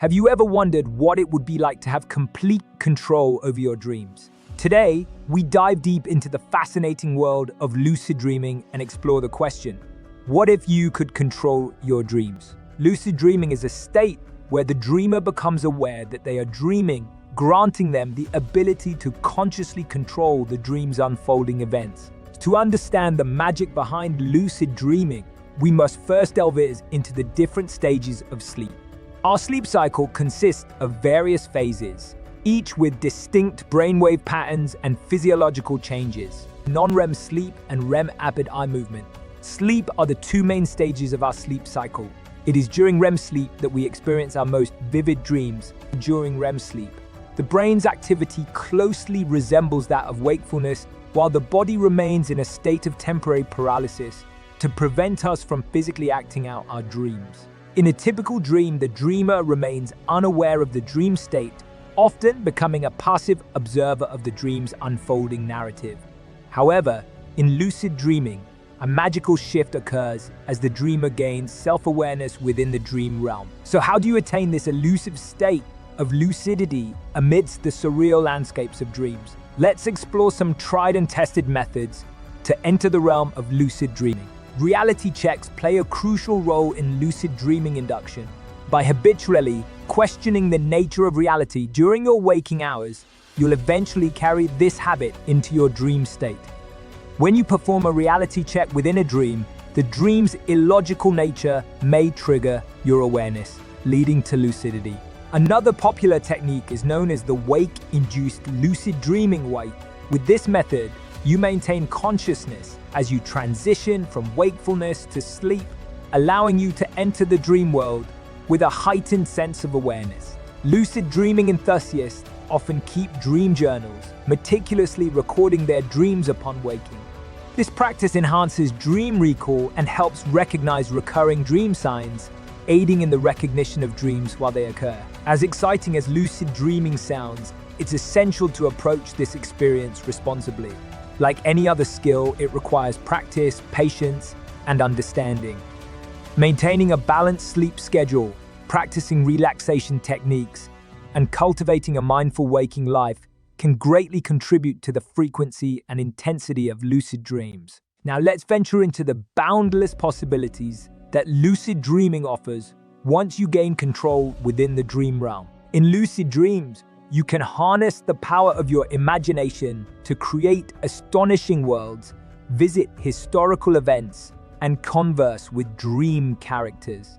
Have you ever wondered what it would be like to have complete control over your dreams? Today, we dive deep into the fascinating world of lucid dreaming and explore the question, what if you could control your dreams? Lucid dreaming is a state where the dreamer becomes aware that they are dreaming, granting them the ability to consciously control the dream's unfolding events. To understand the magic behind lucid dreaming, we must first delve into the different stages of sleep. Our sleep cycle consists of various phases, each with distinct brainwave patterns and physiological changes. Non-REM sleep and REM rapid eye movement. Sleep are the two main stages of our sleep cycle. It is during REM sleep that we experience our most vivid dreams. During REM sleep, the brain's activity closely resembles that of wakefulness, while the body remains in a state of temporary paralysis to prevent us from physically acting out our dreams. In a typical dream, the dreamer remains unaware of the dream state, often becoming a passive observer of the dream's unfolding narrative. However, in lucid dreaming, a magical shift occurs as the dreamer gains self-awareness within the dream realm. So how do you attain this elusive state of lucidity amidst the surreal landscapes of dreams? Let's explore some tried and tested methods to enter the realm of lucid dreaming. Reality checks play a crucial role in lucid dreaming induction. By habitually questioning the nature of reality during your waking hours, you'll eventually carry this habit into your dream state. When you perform a reality check within a dream, the dream's illogical nature may trigger your awareness, leading to lucidity. Another popular technique is known as the wake-induced lucid dreaming way. With this method, you maintain consciousness as you transition from wakefulness to sleep, allowing you to enter the dream world with a heightened sense of awareness. Lucid dreaming enthusiasts often keep dream journals, meticulously recording their dreams upon waking. This practice enhances dream recall and helps recognize recurring dream signs, aiding in the recognition of dreams while they occur. As exciting as lucid dreaming sounds, it's essential to approach this experience responsibly. Like any other skill, it requires practice, patience, and understanding. Maintaining a balanced sleep schedule, practicing relaxation techniques, and cultivating a mindful waking life can greatly contribute to the frequency and intensity of lucid dreams. Now let's venture into the boundless possibilities that lucid dreaming offers once you gain control within the dream realm. In lucid dreams, you can harness the power of your imagination to create astonishing worlds, visit historical events, and converse with dream characters.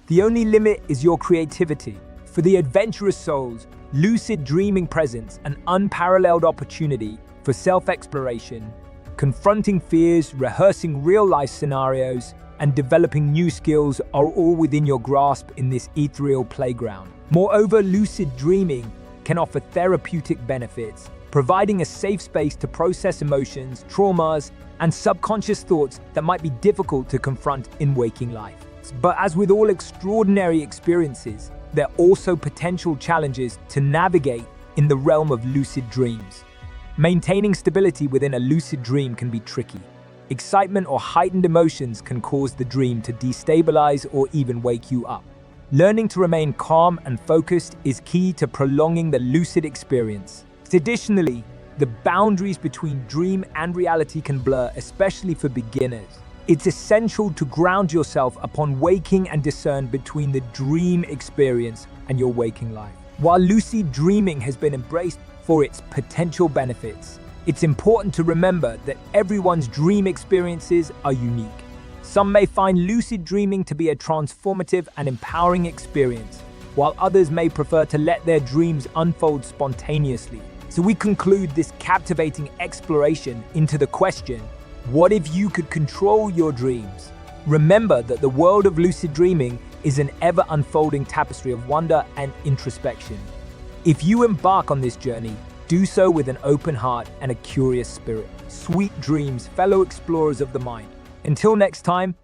The only limit is your creativity. For the adventurous souls, lucid dreaming presents an unparalleled opportunity for self-exploration, confronting fears, rehearsing real-life scenarios, and developing new skills are all within your grasp in this ethereal playground. Moreover, lucid dreaming can offer therapeutic benefits, providing a safe space to process emotions, traumas, and subconscious thoughts that might be difficult to confront in waking life. But as with all extraordinary experiences, there are also potential challenges to navigate in the realm of lucid dreams. Maintaining stability within a lucid dream can be tricky. Excitement or heightened emotions can cause the dream to destabilize or even wake you up. Learning to remain calm and focused is key to prolonging the lucid experience. Additionally, the boundaries between dream and reality can blur, especially for beginners. It's essential to ground yourself upon waking and discern between the dream experience and your waking life. While lucid dreaming has been embraced for its potential benefits, it's important to remember that everyone's dream experiences are unique. Some may find lucid dreaming to be a transformative and empowering experience, while others may prefer to let their dreams unfold spontaneously. So we conclude this captivating exploration into the question, what if you could control your dreams? Remember that the world of lucid dreaming is an ever-unfolding tapestry of wonder and introspection. If you embark on this journey, do so with an open heart and a curious spirit. Sweet dreams, fellow explorers of the mind. Until next time,